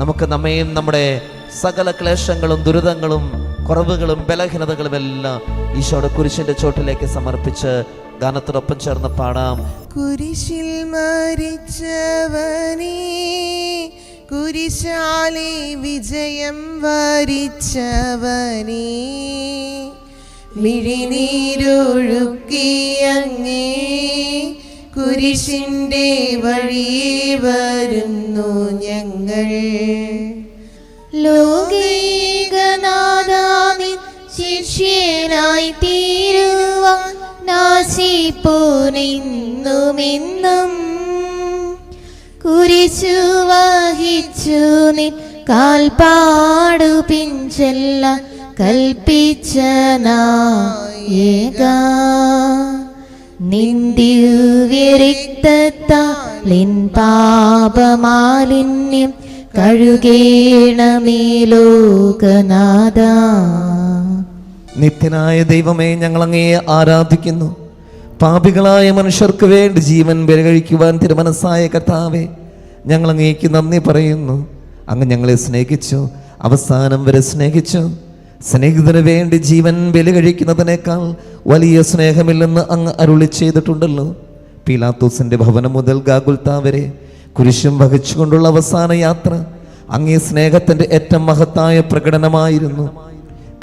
നമുക്ക് നമ്മയും നമ്മുടെ സകല ക്ലേശങ്ങളും ദുരിതങ്ങളും കുറവുകളും ബലഹീനതകളും എല്ലാം ഈശോയുടെ കുരിശിന്റെ ചോട്ടിലേക്ക് സമർപ്പിച്ച് ഗാനത്തോടൊപ്പം ചേർന്ന് പാടാം. കുരിശിൽ മരിച്ചവനേ, കുരിശാലെ വിജയം വരിച്ചവനേ, മിഴിനീരൊഴുക്കിയങ്ങേ കുരിശിന്റെ വഴിയേ വരുന്നു ഞങ്ങൾ. ലോകൈകനാഥാവിൻ ശിഷ്യനായി തീരുവാൻ നാശിപ്പോനെന്നുമെന്നും കുരിശു വഹിച്ചു നിൻ കാൽപ്പാടു പിൻചെല്ലാൻ കൽപ്പിച്ച നായക, നിൻ ദിവ്യരക്തത്താലിൻ പാപമാലിന്യം കഴുകേണമേ ലോകനാഥ. നിത്യനായ ദൈവമേ, ഞങ്ങൾ അങ്ങയെ ആരാധിക്കുന്നു. പാപികളായ മനുഷ്യർക്ക് വേണ്ടി ജീവൻ ബലികഴിക്കുവാൻ തിരുമനസ്സായ കർത്താവേ, ഞങ്ങൾ അങ്ങേക്ക് നന്ദി പറയുന്നു. അങ്ങ് ഞങ്ങളെ സ്നേഹിച്ചു, അവസാനം വരെ സ്നേഹിച്ചു. സ്നേഹിതന് വേണ്ടി ജീവൻ ബലി കഴിക്കുന്നതിനേക്കാൾ വലിയ സ്നേഹമില്ലെന്ന് അങ്ങ് അരുളി ചെയ്തിട്ടുണ്ടല്ലോ. പീലാത്തോസിന്റെ ഭവനം മുതൽ ഗാഗുൽത്താ വരെ കുരിശും വഹിച്ചുകൊണ്ടുള്ള അവസാന യാത്ര അങ്ങേ സ്നേഹത്തിന്റെ ഏറ്റവും മഹത്തായ പ്രകടനമായിരുന്നു.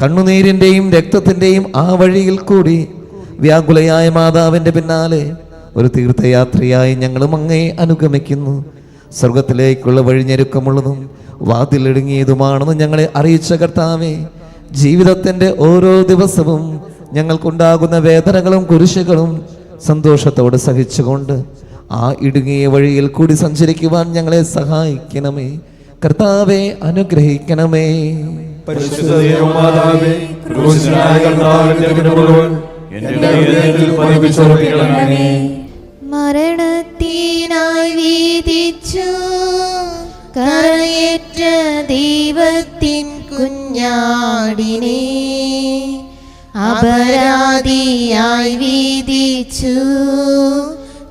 കണ്ണുനീരിന്റെയും രക്തത്തിന്റെയും ആ വഴിയിൽ കൂടി വ്യാകുലയായ മാതാവിന്റെ പിന്നാലെ ഒരു തീർത്ഥയാത്രയായി ഞങ്ങളും അങ്ങയെ അനുഗമിക്കുന്നു. സ്വർഗത്തിലേക്കുള്ള വഴിഞ്ഞെരുക്കമുള്ളതും വാതിലിടുങ്ങിയതുമാണെന്ന് ഞങ്ങളെ അറിയിച്ച കർത്താവേ, ജീവിതത്തിന്റെ ഓരോ ദിവസവും ഞങ്ങൾക്കുണ്ടാകുന്ന വേദനകളും കുരിശുകളും സന്തോഷത്തോടെ സഹിച്ചുകൊണ്ട് ആ ഇടുങ്ങിയ വഴിയിൽ കൂടി സഞ്ചരിക്കുവാൻ ഞങ്ങളെ സഹായിക്കണമേ. കർത്താവെ അനുഗ്രഹിക്കണമേ. മരണത്തിനായി വീതിച്ചു കരയേറ്റ ദൈവത്തിൻ കുഞ്ഞാടിനെ അപരാധിയായി വീതിച്ചു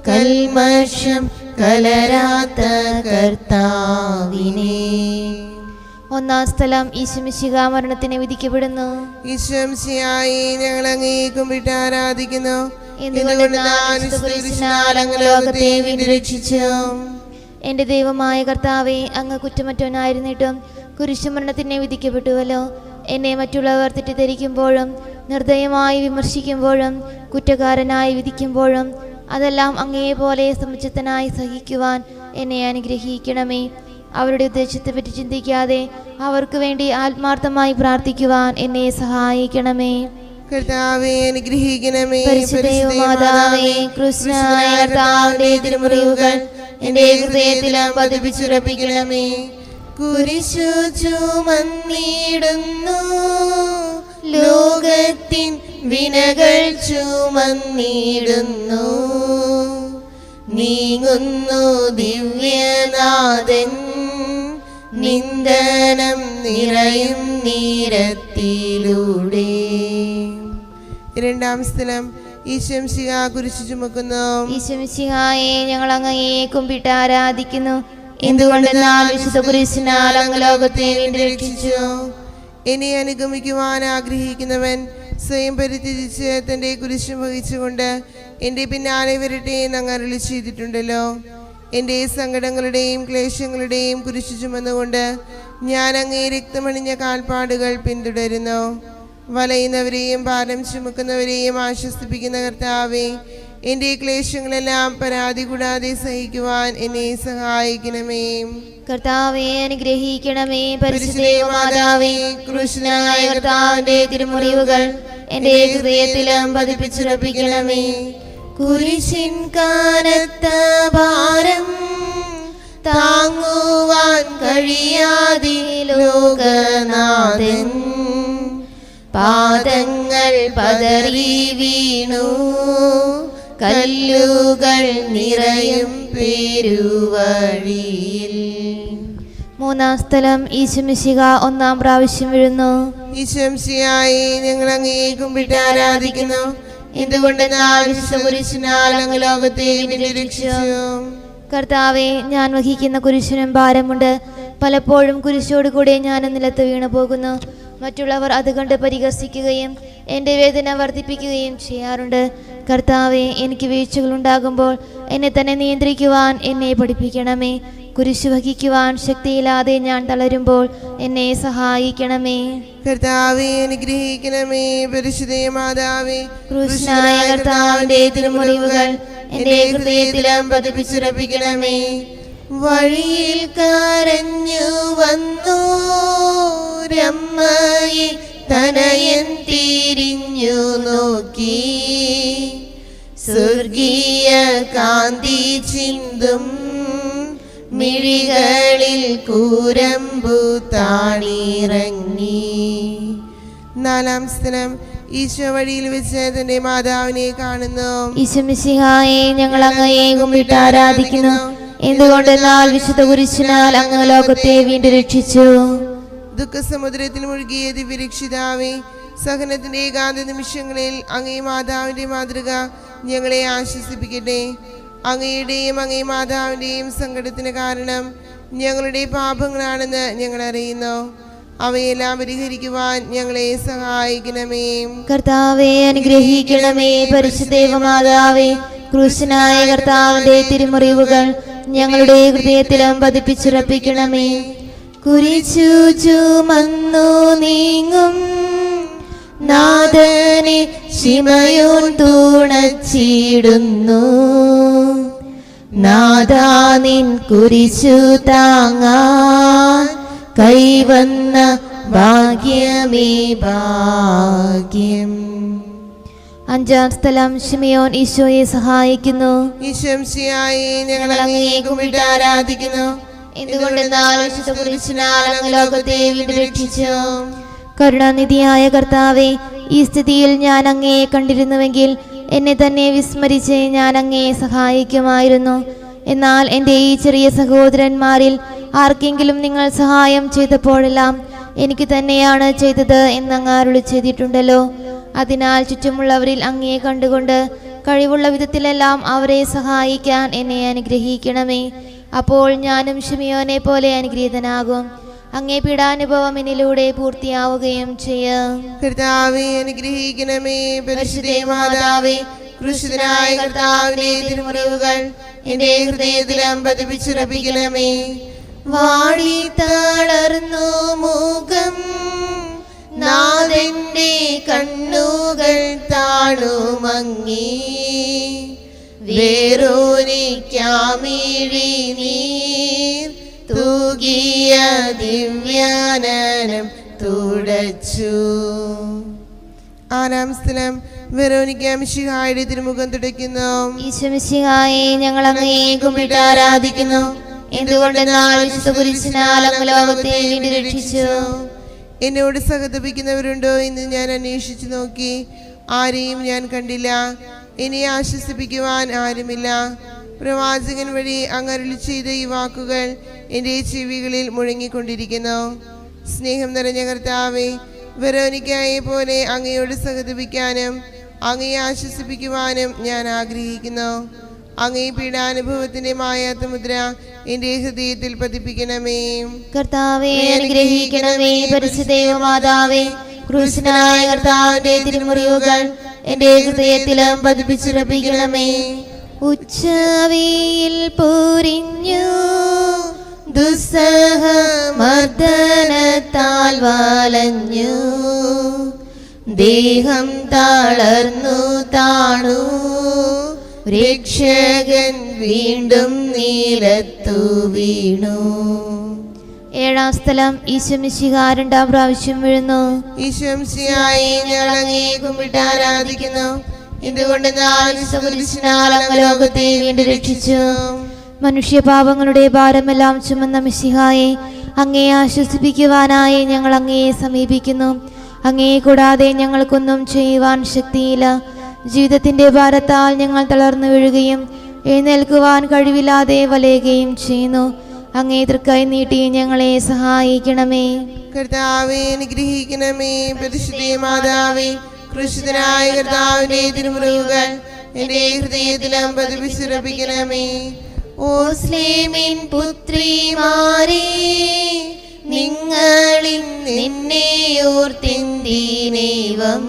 കൽമഷം കലരാത്ത കർത്താവിനെ. ഒന്നാം സ്ഥലം ഈശോമിശിഹാ മരണത്തിന് വിധിക്കപ്പെടുന്നു. ഈശോമിശിഹായെ ഞങ്ങൾ അങ്ങേ കുമ്പിട്ട് ആരാധിക്കുന്നു. ലോകത്തെ രക്ഷിച്ചു. എന്റെ ദൈവമായ കർത്താവേ, അങ്ങ് കുറ്റമറ്റവനായിരുന്നിട്ടും കുരിശുമരണത്തിന് വിധിക്കപ്പെട്ടുവല്ലോ. എന്നെ മറ്റുള്ളവർ തെറ്റിദ്ധരിക്കുമ്പോഴും നിർദ്ദയമായി വിമർശിക്കുമ്പോഴും കുറ്റക്കാരനായി വിധിക്കുമ്പോഴും അതെല്ലാം അങ്ങേപോലെ സമുചിതനായി സഹിക്കുവാൻ എന്നെ അനുഗ്രഹിക്കണമേ. അവരുടെ ഉദ്ദേശത്തെപ്പറ്റി ചിന്തിക്കാതെ അവർക്ക് വേണ്ടി ആത്മാർത്ഥമായി പ്രാർത്ഥിക്കുവാൻ എന്നെ സഹായിക്കണമേ. കർത്താവേ അനുഗ്രഹിക്കണമേ. പരിശുദ്ധമാതാവേ, കൃഷ്ണനായ കർത്താവിന്റെ തിരുമുറിവുകൾ എന്റെ ഹൃദയത്തിലും പതിപ്പിച്ചുറപ്പിക്കണമേ. കുരിശു ചുമന്നിടുന്നു, ലോകത്തിൻ വിനകൾ ചുമന്നിടുന്നു, നീങ്ങുന്നു ദിവ്യനാഥൻ നിന്ദനം നിറയും നീരത്തിലൂടെ. രണ്ടാം സ്ഥലം ഈശോമിശിഹാ കുരിശു ചുമക്കുന്നു. ഈശോമിശിഹായെ ഞങ്ങൾ അങ്ങയെ കുമ്പിട്ട് ആരാധിക്കുന്നു. എന്തുകൊണ്ടെന്നാൽ വിശുദ്ധ കുരിശിനാൽ അങ്ങ് ലോകത്തെ രക്ഷിച്ചു. എന്നെ അനുഗമിക്കുവാൻ ആഗ്രഹിക്കുന്നവൻ സ്വയം പരിത്യജിച്ച് തന്റെ കുരിശും വഹിച്ചുകൊണ്ട് എൻ്റെ പിന്നാലെ വരട്ടെ എന്ന് അങ്ങ് അരുളി ചെയ്തിട്ടുണ്ടല്ലോ. എൻ്റെ സങ്കടങ്ങളുടെയും ക്ലേശങ്ങളുടെയും കുരിശു ചുമന്നുകൊണ്ട് ഞാൻ അങ്ങേ രക്തമണിഞ്ഞ കാൽപ്പാടുകൾ പിന്തുടരുന്നു. വലയുന്നവരെയും ഭാരം ചുമക്കുന്നവരെയും ആശ്വസിപ്പിക്കുന്ന കർത്താവേ, എൻ്റെ ക്ലേശങ്ങളെല്ലാം പരാതി കൂടാതെ സഹിക്കുവാൻ എന്നെ സഹായിക്കണമേ. കർത്താവേ അനുഗ്രഹിക്കണമേ. പരിശുദ്ധമാതാവേ, കൃഷ്ണനായ കർത്താവിന്റെ തിരുമുറിവുകൾ എന്റെ ഹൃദയത്തിലും പതിപ്പിച്ചുറപ്പിക്കണമേ. കുരിശിൻ കനത്ത ഭാരം താങ്ങുവാൻ കഴിയാതെ ലോകനാഥൻ പാദങ്ങൾ പതറി വീണു, കല്ലുകൾ നിറയും പെരുവഴിയിൽ. മൂന്നാം സ്ഥലം ഈശോമിശിഹാ ഒന്നാം പ്രാവശ്യം വീഴുന്നു. ഈശോമിശിഹായെ ഞങ്ങൾ അങ്ങേ കുമ്പിട്ട് ആരാധിക്കുന്നു. എന്തുകൊണ്ടെന്നാൽ വിശുദ്ധ കുരിശിനാൽ അങ്ങ് ലോകത്തെ രക്ഷിച്ചു. കർത്താവെ, ഞാൻ വഹിക്കുന്ന കുരിശിനും ഭാരമുണ്ട്. പലപ്പോഴും കുരിശോട് കൂടെ ഞാൻ നിലത്ത് വീണു പോകുന്നു. മറ്റുള്ളവർ അത് കണ്ട് പരിഹസിക്കുകയും എൻ്റെ വേദന വർദ്ധിപ്പിക്കുകയും ചെയ്യാറുണ്ട്. കർത്താവെ, എനിക്ക് വീഴ്ചകളുണ്ടാകുമ്പോൾ എന്നെ തന്നെ നിയന്ത്രിക്കുവാൻ എന്നെ പഠിപ്പിക്കണമേ. കുരിശു വഹിക്കുവാൻ ശക്തിയില്ലാതെ ഞാൻ തളരുമ്പോൾ എന്നെ സഹായിക്കണമേ. കർത്താവെ, അനുഗ്രഹിക്കണമേ. പരിശുദ്ധ മാതാവേ, ക്രൂശനായ കർത്താവിന്റെ തിരുമുറിവുകൾ എൻ്റെ ഹൃദയത്തിലും പതിപ്പിച്ചുറപ്പിക്കണമേ. വഴിയിൽ കരഞ്ഞു വന്നു രമ്മയെ തനയൻ തിരിഞ്ഞു നോക്കി, സ്വർഗീയ കാന്തി ചിന്തും മിഴികളിൽ കൂരമ്പു താണിറങ്ങി. 4-ാം സ്ഥലം, ഈശോ വഴിയിൽ വെച്ച് തന്റെ മാതാവിനെ കാണുന്നു. ഈശോ മിശിഹായെ, ഞങ്ങൾ അങ്ങയെ കുമ്പിട്ട് ആരാധിക്കുന്നു. എന്തുകൊണ്ടെന്നാൽ വിശുദ്ധ കുരിശിനാൽ അങ്ങ് ലോകത്തെ വീണ്ടും രക്ഷിച്ചു. ദുഃഖസമുദ്രത്തിൽ മുഴുകിയ ദിവ്യരക്ഷിതാവേ, സഹനത്തിന്റെ ഏകാന്ത നിമിഷങ്ങളിൽ അങ്ങേ മാതാവിന്റെ മാതൃക ഞങ്ങളെ ആശ്വസിപ്പിക്കട്ടെ. അങ്ങയുടെയും അങ്ങേ മാതാവിന്റെയും സങ്കടത്തിന് കാരണം ഞങ്ങളുടെ പാപങ്ങളാണെന്ന് ഞങ്ങൾ അറിയുന്നു. അവയെല്ലാം പരിഹരിക്കുവാൻ ഞങ്ങളെ സഹായിക്കണമേ. കർത്താവെ, അനുഗ്രഹിക്കണമേ. പരിശുദ്ധ മാതാവേ, ക്രൂശനായ കർത്താവിന്റെ തിരുമുറിവുകൾ ഞങ്ങളുടെ ഹൃദയത്തിലും പതിപ്പിച്ചുറപ്പിക്കണമേ. കുരിശു ചുമന്നു നീങ്ങും നാഥനെ ശിമയോൻ തുണച്ചിടുന്നു. നാഥാ, നിൻ കുരിശു താങ്ങാൻ കൈവന്ന ഭാഗ്യമേ ഭാഗ്യം. 5-ാം സ്ഥലം, ശിമയോൻ ഈശോയെ സഹായിക്കുന്നു. ഈശോയെ, ഞങ്ങൾ അങ്ങയെ കുമ്പിട്ട് ആരാധിക്കുന്നു. എന്തുകൊണ്ടെന്നാൽ വിശുദ്ധ കുരിശിനാൽ അങ്ങ് ലോകത്തെ വീണ്ടും രക്ഷിച്ചു. കരുണാനിധിയായ കർത്താവെ, ഈ സ്ഥിതിയിൽ ഞാൻ അങ്ങയെ കണ്ടിരുന്നുവെങ്കിൽ എന്നെ തന്നെ വിസ്മരിച്ച് ഞാൻ അങ്ങയെ സഹായിക്കുമായിരുന്നു. എന്നാൽ എൻ്റെ ഈ ചെറിയ സഹോദരന്മാരിൽ ആർക്കെങ്കിലും നിങ്ങൾ സഹായം ചെയ്തപ്പോഴെല്ലാം എനിക്ക് തന്നെയാണ് ചെയ്തത് എന്നങ്ങ് അരുളി ചെയ്തിട്ടുണ്ടല്ലോ. അതിനാൽ ചുറ്റുമുള്ളവരിൽ അങ്ങയെ കണ്ടുകൊണ്ട് കഴിവുള്ള വിധത്തിലെല്ലാം അവരെ സഹായിക്കാൻ എന്നെ അനുഗ്രഹിക്കണമേ. അപ്പോൾ ഞാനും ശിമയോനെ പോലെ അനുഗ്രഹീതനാകും. അങ്ങേ പീഡാനുഭവം എന്നിലൂടെ പൂർത്തിയാവുകയും ചെയ്യാം. കർത്താവെ, അനുഗ്രഹിക്കണമേ. പരിശുദ്ധ മാതാവേ, ക്രൂശിതനായ കർത്താവിന്റെ തിരുമുറിവുകൾ എന്റെ ഹൃദയത്തിലും പതിപ്പിച്ചുറപ്പിക്കണമേ. വാടി തളർന്നു മുഖം, നാഥന്റെ കണ്ണുകൾ താണുമങ്ങി, വേറോനിക്കാമിഴി നീർ തൂകിയ ദിവ്യാനനം തുടച്ചു. 6-ാം സ്ഥലം, വെറോനിക്ക മിശിഹായുടെ തിരുമുഖം തുടയ്ക്കുന്നു. ഈശോ മിശിഹായെ, ഞങ്ങൾ അങ്ങയെ കുമ്പിട്ട് ആരാധിക്കുന്നു. എന്തുകൊണ്ടെന്നാൽ വിശുദ്ധ കുരിശിനാൽ അങ്ങ് ലോകത്തെ വീണ്ടും രക്ഷിച്ചു. എന്നോട് സഹതപിക്കുന്നവരുണ്ടോ എന്ന് ഞാൻ അന്വേഷിച്ചു നോക്കി, ആരെയും ഞാൻ കണ്ടില്ല. എന്നെ ആശ്വസിപ്പിക്കുവാൻ ആരുമില്ല. പ്രവാചകൻ വഴി അങ്ങ് അരുളി ചെയ്ത ഈ വാക്കുകൾ എൻ്റെ ചെവികളിൽ മുഴങ്ങിക്കൊണ്ടിരിക്കുന്നു. സ്നേഹം നിറഞ്ഞ കർത്താവേ, വെറോനിക്കയെ പോലെ അങ്ങയോട് സഹതപിക്കാനും അങ്ങയെ ആശ്വസിപ്പിക്കുവാനും ഞാൻ ആഗ്രഹിക്കുന്നു. അങ്ങേ പീഡാനുഭവത്തിന്റെ മായാത്ത മുദ്ര എൻ്റെ ഹൃദയത്തിൽ പതിപ്പിക്കണമേ. കർത്താവെ, അനുഗ്രഹിക്കണമേ. പരിശുദ്ധ മാതാവേ, ക്രൂശനായ കർത്താവിന്റെ തിരുമുറിവുകൾ എൻ്റെ ഹൃദയത്തിലും പതിപ്പിച്ചുറപ്പിക്കണമേ. ഉച്ചവെയിൽ പൊരിഞ്ഞു ദുസ്സഹ മർദ്ദനത്താൽ വലഞ്ഞു, ദേഹം തളർന്നു താണു, രക്ഷകൻ വീണ്ടും നിലത്തു വീണു. 7-ാം സ്ഥലം, ഈശോ മിശിഹ 2-ാം പ്രാവശ്യം വീഴുന്നു. ഈശോയെ, ഞങ്ങൾ അങ്ങയെ കുമ്പിട്ട് ആരാധിക്കുന്നു. എന്തുകൊണ്ടെന്നാൽ കുരിശിനാൽ അങ്ങ് ലോകത്തെ വീണ്ടും രക്ഷിച്ചു. മനുഷ്യപാപങ്ങളുടെ ഭാരമെല്ലാം ചുമന്ന മിശിഹായെ, അങ്ങയെ ആശ്വസിപ്പിക്കുവാനായി ഞങ്ങൾ അങ്ങയെ സമീപിക്കുന്നു. അങ്ങയെ കൂടാതെ ഞങ്ങൾക്കൊന്നും ചെയ്യുവാൻ ശക്തിയില്ല. ജീവിതത്തിന്റെ ഭാരത്താൽ ഞങ്ങൾ തളർന്നു വീഴുകയും എഴുന്നേൽക്കുവാൻ കഴിവില്ലാതെ വലയുകയും ചെയ്യുന്നു. അങ്ങേ തൃക്കൈ നീട്ടി ഞങ്ങളെ സഹായിക്കണമേ. കർത്താവേ, അനുഗ്രഹിക്കണമേ. പരിശുദ്ധ മാതാവേ, ക്രൂശിതനായ കർത്താവിന്റെ തിരുമുറിവുകൾ എൻ്റെ ഹൃദയത്തിലും പതിപ്പിച്ചുറപ്പിക്കണമേ. ഓസ്ലേമിൻ പുത്രിമാരെ, നിങ്ങളിൽ നിന്നെ ഓർത്തിന്തിനേവം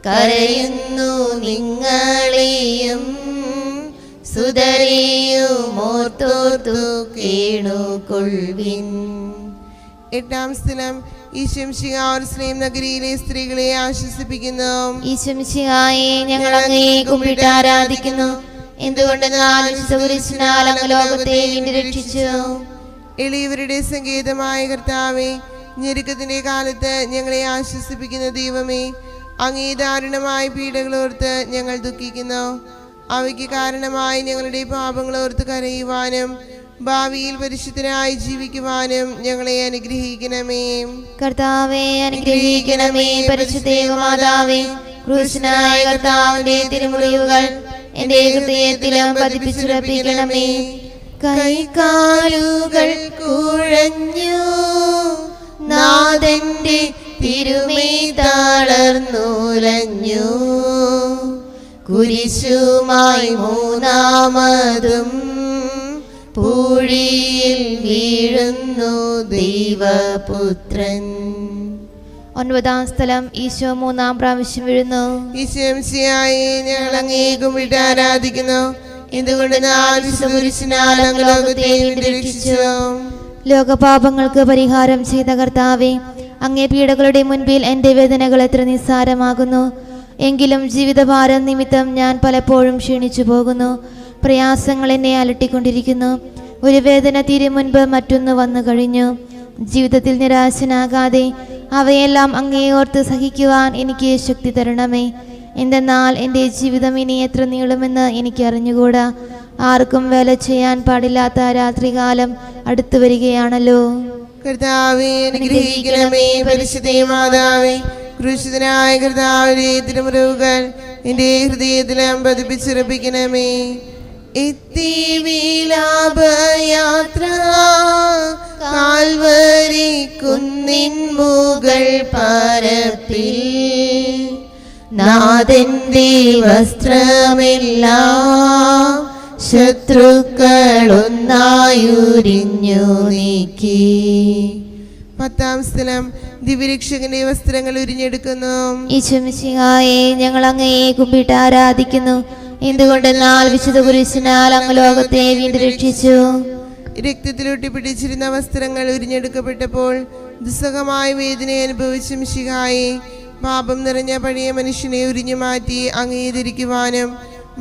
കരയുന്നു. നിങ്ങളെയും സുതരെയും ഓർത്തോർത്തു കേണുകൊള്ളുവിൻ. 8-ാം സ്ഥലം ഈശംശിഹാ നഗരിയിലെ സ്ത്രീകളെ ആശ്വസിപ്പിക്കുന്നു. ഈശംശിഹായെ, ഞങ്ങൾ അങ്ങയെ കുമ്പിട്ട് ആരാധിക്കുന്നു. എന്തുകൊണ്ടെന്നാൽ അങ്ങ് ലോകത്തെ വീണ്ടും രക്ഷിച്ചു. എളിയവരുടെ സങ്കേതമായ കർത്താവേ, ഞെരുക്കത്തിന്റെ കാലത്ത് ഞങ്ങളെ ആശ്വസിപ്പിക്കുന്ന ദൈവമേ, അങ്ങേ ദാരുണമായ പീഡകളോർത്ത് ഞങ്ങൾ ദുഃഖിക്കുന്നു. അവയ്ക്ക് കാരണമായി ഞങ്ങളുടെ പാപങ്ങളോർത്ത് കരയുവാനും ഭാവിയിൽ പരിശുദ്ധരായി ജീവിക്കുവാനും ഞങ്ങളെ അനുഗ്രഹിക്കണമേ. കർത്താവേ, അനുഗ്രഹിക്കണമേ. പരിശുദ്ധ മാതാവേ, ക്രൂശനായ കർത്താവിന്റെ തിരുമുറിവുകൾ എന്റെ ഹൃദയത്തിലും പതിപ്പിച്ചുറപ്പിക്കണമേ. കൈകാലുകൾ കുഴഞ്ഞു, നാഥന്റെ തിരുമൈ തളർന്നുലഞ്ഞു. കുരിശുമായി മൂന്നാമതും പൂഴിയിൽ വീഴുന്നു ദൈവപുത്രൻ. 9-ാം സ്ഥലം ഈശോ 3-ാം പ്രാവശ്യം വീഴുന്നു. ഈശോമിശിഹായെ, ഞങ്ങൾ അങ്ങേ കുമ്പിട്ട് ആരാധിക്കുന്നു. എന്തുകൊണ്ടെന്നാൽ അങ്ങ് ലോകത്തെ രക്ഷിച്ചു. ലോകപാപങ്ങൾക്ക് പരിഹാരം ചെയ്ത കർത്താവേ, അങ്ങേ പീഡകളുടെ മുൻപിൽ എൻ്റെ വേദനകൾ എത്ര നിസ്സാരമാകുന്നു. എങ്കിലും ജീവിതഭാരം നിമിത്തം ഞാൻ പലപ്പോഴും ക്ഷീണിച്ചു പോകുന്നു. പ്രയാസങ്ങൾ എന്നെ അലട്ടിക്കൊണ്ടിരിക്കുന്നു. ഒരു വേദന തീരെ മുൻപ് മറ്റൊന്ന് വന്നു കഴിഞ്ഞു. ജീവിതത്തിൽ നിരാശനാകാതെ അവയെല്ലാം അങ്ങേ ഓർത്ത് സഹിക്കുവാൻ എനിക്ക് ശക്തി തരണമേ. എന്തെന്നാൽ എൻ്റെ ജീവിതം ഇനി എത്ര നീളുമെന്ന് എനിക്ക് അറിഞ്ഞുകൂടാ. ആർക്കും വേല ചെയ്യാൻ പാടില്ലാത്ത രാത്രികാലം അടുത്തു വരികയാണല്ലോ. കർത്താവേ, അനുഗ്രഹിക്കണമേ. പരിശുദ്ധ മാതാവേ, ക്രൂശിതനായ കർത്താവിന്റെ തിരുമുറിവുകൾ എൻ്റെ ഹൃദയത്തിലും പതിപ്പിച്ചുറപ്പിക്കണമേ. എത്തി വിലാപയാത്ര കാൽവരി കുന്നിൻ മുകൾ പരപ്പിൽ, നാഥന്റെ വസ്ത്രമെല്ലാം ശത്രുക്കളൊന്നായുരിഞ്ഞു നീക്കി. 10-ാം സ്ഥലം ദിവ്യരക്ഷകന്റെ വസ്ത്രങ്ങൾ ഉരിഞ്ഞെടുക്കുന്നു. ഈശോമിശിഹായെ, ഞങ്ങൾ അങ്ങയെ കുമ്പിട്ട് ആരാധിക്കുന്നു. എന്തുകൊണ്ടെന്നാൽ വിശുദ്ധ കുരിശിനാൽ അങ്ങ് ലോകത്തെ വീണ്ടും രക്ഷിച്ചു. രക്തത്തിലൊട്ടി പിടിച്ചിരുന്ന വസ്ത്രങ്ങൾ ഉരിഞ്ഞെടുക്കപ്പെട്ടപ്പോൾ ദുസ്സഹമായ വേദന അനുഭവിച്ച മിശിഹായെ, പാപം നിറഞ്ഞ പഴയ മനുഷ്യനെ ഉരിഞ്ഞു മാറ്റി അങ്ങേ ധരിക്കുവാനും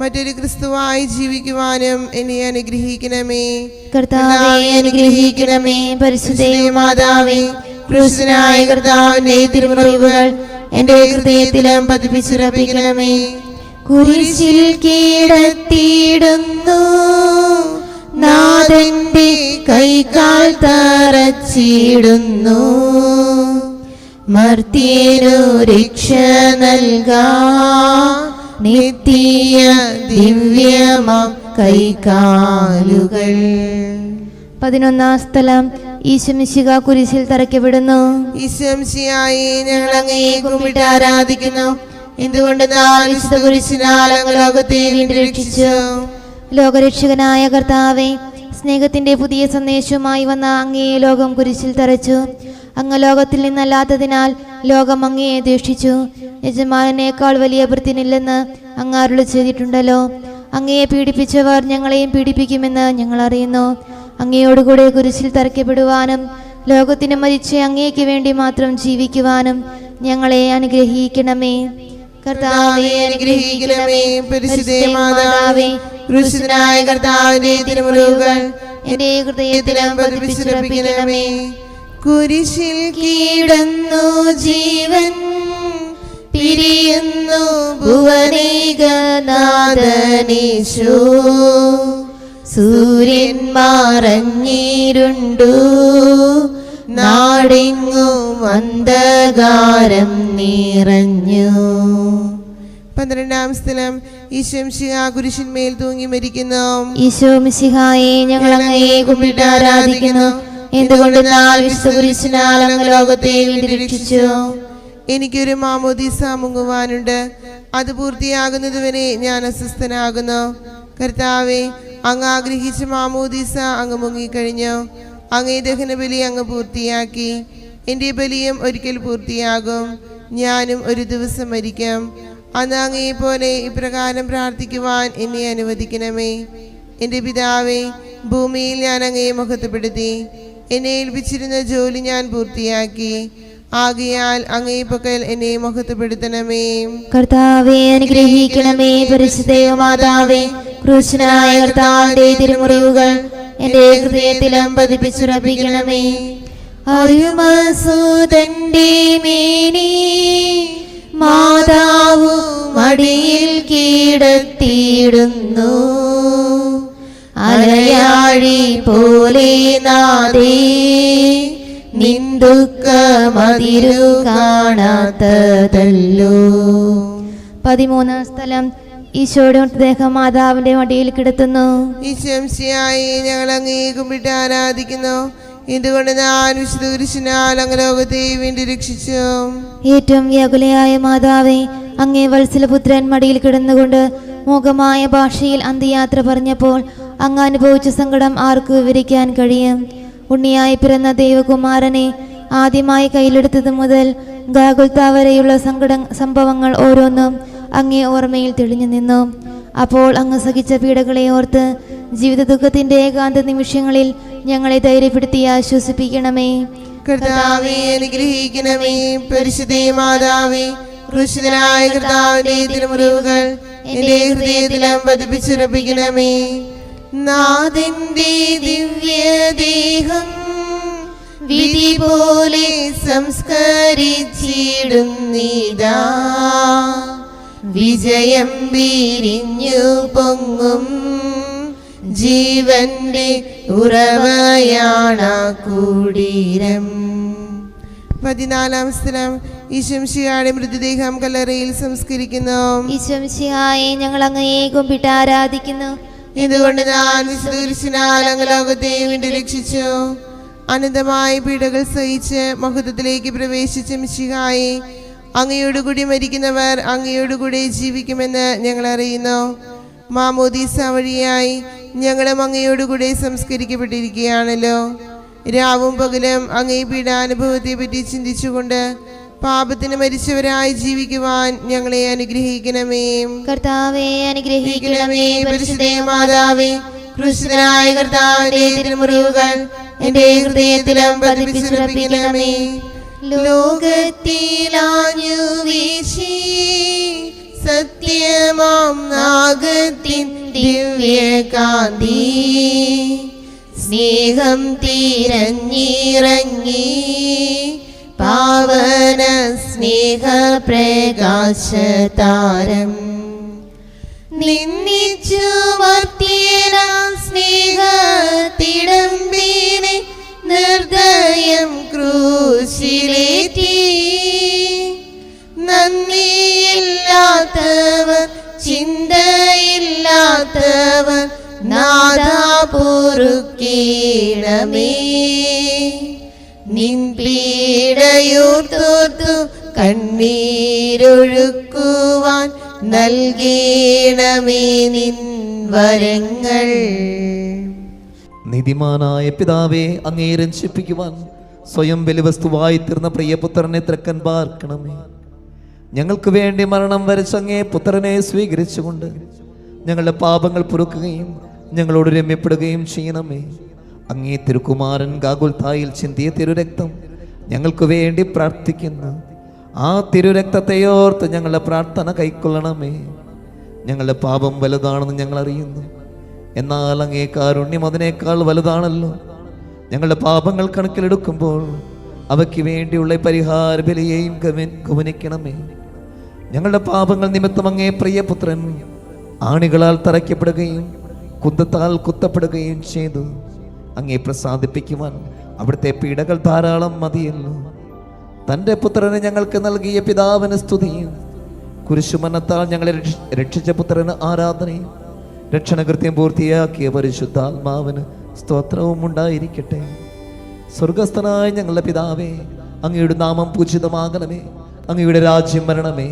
മറ്റൊരു ക്രിസ്തുവായി ജീവിക്കുവാനും എന്നെ അനുഗ്രഹിക്കണമേ. കർത്താവേ, അനുഗ്രഹിക്കണമേ. പരിശുദ്ധ മാതാവേ, ക്രൂശനായ കർത്താവിന്റെ തിരുമുറിവുകൾ എൻ്റെ ഹൃദയത്തിലും പതിപ്പിച്ചുറപ്പിക്കണമേ. കുരിശിൽ കീഴത്തിയിടുന്നു, നാഥന്റെ കൈകാൽ തറച്ചിടുന്നു. മർത്യനു രക്ഷ നൽകാൻ നിത്യ ദിവ്യമാം കൈകാലുകൾ. 11-ാം സ്ഥലം ഈശോമിശിഹ കുരിശിൽ തറയ്ക്കപ്പെടുന്നു. ഈശോമിശിഹായെ, ഞങ്ങൾ അങ്ങയെ കുമ്പിട്ട് ആരാധിക്കുന്നു. എന്തുകൊണ്ടെന്നാൽ വിശുദ്ധ കുരിശിനാൽ അങ്ങ് ലോകത്തെ വീണ്ടും രക്ഷിച്ചു. ലോകരക്ഷകനായ കർത്താവേ, സ്നേഹത്തിന്റെ പുതിയ സന്ദേശവുമായി വന്ന അങ്ങയെ ലോകം കുരിശിൽ തറച്ചു. അങ്ങ് ലോകത്തിൽ നിന്നല്ലാത്തതിനാൽ ലോകം അങ്ങയെ ദ്വേഷിച്ചു. യജമാനേക്കാൾ വലിയ ഭൃത്യനില്ലെന്ന് അങ്ങ് അരുളി ചെയ്തിട്ടുണ്ടല്ലോ. അങ്ങയെ പീഡിപ്പിച്ചവർ ഞങ്ങളെയും പീഡിപ്പിക്കുമെന്ന് ഞങ്ങൾ അറിയുന്നു. അങ്ങയോടുകൂടെ കുരിശിൽ തറയ്ക്കപ്പെടുവാനും ലോകത്തിന് മരിച്ച് അങ്ങേക്ക് വേണ്ടി മാത്രം ജീവിക്കുവാനും ഞങ്ങളെ അനുഗ്രഹിക്കണമേ. കർത്താവേ, അനുഗ്രഹിക്കണമേ. പരിശുദ്ധ മാതാവേ, ക്രൂശിതനായ കർത്താവിന്റെ തിരുമുറിവുകൾ എൻ്റെ ഹൃദയത്തിലും പതിപ്പിച്ചുറപ്പിക്കണമേ. കുരിശിൽ കീടന്നു ജീവൻ പിരിയുന്നു ഭുവനേകനാഥനീശോ. സൂര്യൻ മറഞ്ഞിരുണ്ടു, നാടെങ്ങും അന്ധകാരം നിറഞ്ഞു. 12-ാം സ്ഥലം ഈശോമിശിഹ കുരിശിന്മേൽ തൂങ്ങി മരിക്കുന്നു. ഈശോമിശിഹായെ, ഞങ്ങൾ അങ്ങയെ കുമ്പിട്ട് ആരാധിക്കുന്നു. എന്തുകൊണ്ടെന്നാൽ വിശുദ്ധ കുരിശിനാൽ അങ്ങ് ലോകത്തെ വീണ്ടും രക്ഷിച്ചു. എനിക്കൊരു മാമോദീസ മുങ്ങുവാനുണ്ട്. അത് പൂർത്തിയാകുന്നതുവരെ ഞാൻ അസ്വസ്ഥനാകുന്നു. കർത്താവേ, അങ്ങ് ആഗ്രഹിച്ച മാമോദീസ അങ്ങ് മുങ്ങിക്കഴിഞ്ഞു. അങ്ങേ ദഹനബലി അങ്ങ് പൂർത്തിയാക്കി. എൻ്റെ ബലിയും ഒരിക്കൽ പൂർത്തിയാകും. ഞാനും ഒരു ദിവസം മരിക്കും. അന്ന് അങ്ങയെ പോലെ ഇപ്രകാരം പ്രാർത്ഥിക്കുവാൻ എന്നെ അനുവദിക്കണമേ. എൻ്റെ പിതാവേ, ഭൂമിയിൽ ഞാൻ അങ്ങയെ മഹത്വപ്പെടുത്തി. എന്നെ ഏൽപ്പിച്ചിരുന്ന ജോലി ഞാൻ പൂർത്തിയാക്കി. ആകയാൽ അങ്ങേ പക്കൽ എന്നെ മഹത്വപ്പെടുത്തണമേ. കർത്താവേ, അനുഗ്രഹിക്കണമേ. പരിശുദ്ധ മാതാവേ, ക്രൂശനായ കർത്താവിന്റെ തിരുമുറിവുകൾ എന്റെ ഹൃദയത്തിലും പതിപ്പിച്ചുറപ്പിക്കണമേ. അരുമസുതന്റെ മേനി മാതാവു മടിയിൽ കീടത്തിയിടുന്നു. അലയാഴി പോലെ നാദേ നിന്ദുഃഖമതിരു കാണാത്തതല്ലോ. 13 സ്ഥലം. ഈശോയുടെ മൃതദേഹം മാതാവിന്റെ മടിയിൽ കിടത്തുന്നു. ഈശംസിയായി ഞങ്ങൾ അങ്ങേ കുമ്പിട്ട് ആരാധിക്കുന്നു. ഇതുകൊണ്ട് ഞാൻ വിശുദ്ധ കുരിശിനാൽ അങ്ങ് ലോകത്തെ വീണ്ടും രക്ഷിച്ചു. ഏറ്റവും വ്യാകുലയായ മാതാവേ, അങ്ങേ വത്സലപുത്രൻ മടിയിൽ കിടന്നുകൊണ്ട് മൂകമായ ഭാഷയിൽ അന്ത്യയാത്ര പറഞ്ഞപ്പോൾ അങ്ങ് അനുഭവിച്ച സങ്കടം ആർക്ക് വിവരിക്കാൻ കഴിയും? ഉണ്ണിയായി പിറന്ന ദൈവകുമാരനെ ആദ്യമായി കയ്യിലെടുത്തത് മുതൽ ഗാഗുൽത്ത വരെയുള്ള സംഭവങ്ങൾ ഓരോന്നും അങ്ങേ ഓർമ്മയിൽ തെളിഞ്ഞു നിന്നു. അപ്പോൾ അങ്ങ് സഹിച്ച പീഡകളെ ഓർത്ത് ജീവിത ദുഃഖത്തിന്റെ ഏകാന്ത നിമിഷങ്ങളിൽ ഞങ്ങളെ ധൈര്യപ്പെടുത്തി ആശ്വസിപ്പിക്കണമേ. കർത്താവേ, അനുഗ്രഹിക്കണമേ. പരിശുദ്ധ മാതാവേ, ക്രൂശിതനായ കർത്താവിന്റെ തിരുമുറിവുകൾ എന്റെ ഹൃദയത്തിലും പതിപ്പിച്ചുറപ്പിക്കണമേ. നാഥന്റെ ദിവ്യദേഹം വിധി പോലെ സംസ്കരിച്ചിടുന്നിതാ. വിജയം വിരിഞ്ഞു പൊങ്ങും ജീവന്റെ ഉറവയാണ കുടീരം. 14 സ്ഥലം. ഈശംശിഹായുടെ മൃതദേഹം കല്ലറയിൽ സംസ്കരിക്കുന്നു. ഈശംശിഹായെ ഞങ്ങൾ അങ്ങയെ കുമ്പിട്ട് ആരാധിക്കുന്നു. ഇതുകൊണ്ട് ഞാൻ വിശുദ്ധ കുരിശിനാൽ അങ്ങ് ലോകത്തെ വീണ്ടും രക്ഷിച്ചു. അനന്തമായ പീഡകൾ സഹിച്ച് മഹത്വത്തിലേക്ക് പ്രവേശിച്ച മിശിഹായെ, അങ്ങയോടുകൂടി മരിക്കുന്നവർ അങ്ങയോടുകൂടി ജീവിക്കുമെന്ന് ഞങ്ങൾ അറിയുന്നു. മാമോദീസ വഴിയായി ഞങ്ങളും അങ്ങയോടുകൂടി സംസ്കരിക്കപ്പെട്ടിരിക്കുകയാണല്ലോ. രാവും പകലും അങ്ങേ പീഡാനുഭവത്തെ പറ്റി ചിന്തിച്ചുകൊണ്ട് പാപത്തിന് മരിച്ചവരായി ജീവിക്കുവാൻ ഞങ്ങളെ അനുഗ്രഹിക്കണമേ. കർത്താവേ, അനുഗ്രഹിക്കണമേ. പരിശുദ്ധ മാതാവേ, ക്രൂശിതനായ കർത്താവിന്റെ തിരുമുറിവുകൾ എന്റെ ഹൃദയത്തിലും പതിപ്പിച്ചുറപ്പിക്കണമേ. ലോകത്തിലാഞ്ഞു വീശി സത്യമാം നാഗത്തിൻ ദിവ്യകാന്തി സ്നേഹം തിരഞ്ഞിറങ്ങി പാവന സ്നേഹ പ്രകാശതാരം നിന്നിച്ചു മർത്യന സ്നേഹത്തിടമ്പിനെ നിർദ്ദയം ക്രൂശിലേറ്റി. നന്ദിയില്ലാത്തവർ ചിന്തയില്ലാത്തവർ നാഥാ പൊറുക്കേണമേ. നിൻ പീഡയോർത്തോർത്തു കണ്ണീരൊഴുക്കുവാൻ നൽകേണമേ നിൻ വരങ്ങൾ. നീതിമാനായ പിതാവേ, അങ്ങേ രക്ഷിപ്പിക്കുവാൻ സ്വയം ബലിവസ്തുവായി തീർന്ന പ്രിയപുത്രനെ തൃക്കൻ പാർക്കണമേ. ഞങ്ങൾക്ക് വേണ്ടി മരണം വരച്ച അങ്ങേ പുത്രനെ സ്വീകരിച്ചുകൊണ്ട് ഞങ്ങളുടെ പാപങ്ങൾ പൊറുക്കുകയും ഞങ്ങളോട് രമ്യപ്പെടുകയും ചെയ്യണമേ. അങ്ങേ തിരുക്കുമാരൻ ഗാഗുൽത്തായിൽ ചിന്തിയ തിരുരക്തം ഞങ്ങൾക്ക് വേണ്ടി പ്രാർത്ഥിക്കുന്നു. ആ തിരുരക്തത്തെയോർത്ത് ഞങ്ങളുടെ പ്രാർത്ഥന കൈക്കൊള്ളണമേ. ഞങ്ങളുടെ പാപം വലുതാണെന്ന് ഞങ്ങൾ അറിയുന്നു. എന്നാൽ അങ്ങേ കാരുണ്യം അതിനേക്കാൾ വലുതാണല്ലോ. ഞങ്ങളുടെ പാപങ്ങൾ കണക്കിലെടുക്കുമ്പോൾ അവയ്ക്ക് വേണ്ടിയുള്ള പരിഹാര ബലിയെയും ഗമനിക്കണമേ. ഞങ്ങളുടെ പാപങ്ങൾ നിമിത്തം അങ്ങേ പ്രിയപുത്രൻ ആണികളാൽ തറയ്ക്കപ്പെടുകയും കുന്തത്താൽ കുത്തപ്പെടുകയും ചെയ്തു. അങ്ങേ പ്രസാദിപ്പിക്കുവാൻ അവിടുത്തെ പീഡകൾ ധാരാളം മതിയല്ലോ. തൻ്റെ പുത്രനെ ഞങ്ങൾക്ക് നൽകിയ പിതാവിന് സ്തുതിയും കുരിശുമരണത്താൽ ഞങ്ങളെ രക്ഷിച്ച പുത്രന് ആരാധനയും രക്ഷണകൃത്യം പൂർത്തിയാക്കിയ പരിശുദ്ധാത്മാവിന് സ്തോത്രവും ഉണ്ടായിരിക്കട്ടെ. സ്വർഗസ്ഥനായ ഞങ്ങളുടെ പിതാവേ, അങ്ങയുടെ നാമം പൂജിതമാകണമേ. അങ്ങയുടെ രാജ്യം വരണമേ.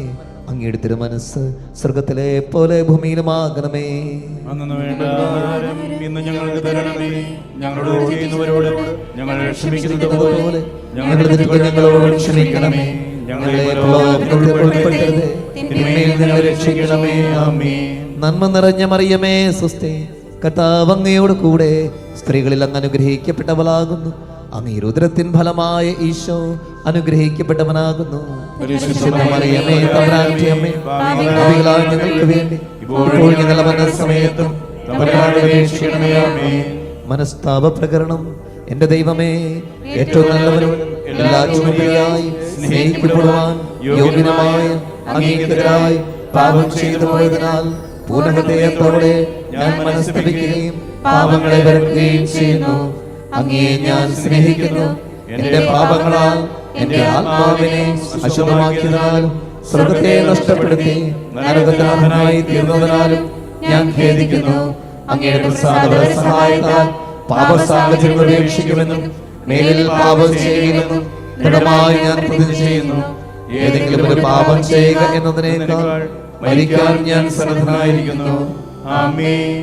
അങ്ങയുടെ തിരുമനസ് സ്വർഗത്തിലെ പോലെ ഭൂമിയിലുമാകണമേ. അന്നു വേണ്ട ആഹാരം ഇന്ന് ഞങ്ങൾക്ക് തരണമേ. ഞങ്ങളോട് ചെയ്യുന്നവരോട് ഞങ്ങൾ ക്ഷമിക്കുന്നത് പോലെ ഞങ്ങളുടെ തെറ്റുകൾ ഞങ്ങളോട് ക്ഷമിക്കണമേ. ഞങ്ങളെ പ്രലോഭനത്തിൽ ഉൾപ്പെടുത്തരുതേ, തിന്മയിൽ നിന്ന് രക്ഷിക്കണമേ. ആമേൻ. നന്മ നിറഞ്ഞ മറിയമേ സ്വസ്തി, കർത്താവ് അങ്ങയോട് കൂടെ സ്ത്രീകളിൽ അങ്ങ് അനുഗ്രഹിക്കപ്പെട്ടവളാകുന്നു. അങ്ങേ ഉദരത്തിൻ ഫലമായ ഈശോ അനുഗ്രഹിക്കപ്പെട്ടവനാകുന്നു. മറിയമേ തമ്പുരാന്റെ അമ്മേ, പാപികളായ ഞങ്ങൾക്ക് വേണ്ടി ഇപ്പോൾ ഞങ്ങളുടെ മരണസമയത്തും തമ്പുരാനോട് അപേക്ഷിക്കണമേ. ആമേൻ. മനസ്താപ പ്രകരണം. എന്റെ ദൈവമേ, ഏറ്റവും നല്ലവനും എല്ലാറ്റിനും ഉപരിയായി സ്നേഹിക്കപ്പെടുവാൻ യോഗ്യനുമായ അങ്ങേക്കെതിരായി പാപം ചെയ്തു പോയതിനാൽ പൂർണ്ണഹൃദയത്തോടെ ഞാൻ മനസ്തപിക്കുകയും പാപങ്ങളെ വെറുക്കുകയും ചെയ്യുന്നു. അങ്ങയെ ഞാൻ സ്നേഹിക്കുന്നു. എന്റെ പാപങ്ങളാൽ എന്റെ ആത്മാവിനെ അശുദ്ധമാക്കിയതിനാലും സ്വർഗത്തെ നഷ്ടപ്പെടുത്തി നരകത്തിനായി തീർന്നതിനാലും ഞാൻ ഖേദിക്കുന്നു. അങ്ങയുടെ പ്രസാദ സഹായത്താൽ പാപസാഹചര്യം ഉപേക്ഷിക്കുമെന്നും മേലിൽ പാപം ചെയ്യുമെന്നും ദൃഢമായി ഞാൻ പ്രതിജ്ഞ ചെയ്യുന്നു. ഏതെങ്കിലും ഒരു പാപം ചെയ്യുക എന്നതിനേക്കാൾ മരിക്കാൻ ഞാൻ സന്നദ്ധനായിരിക്കുന്നു. ആമേൻ.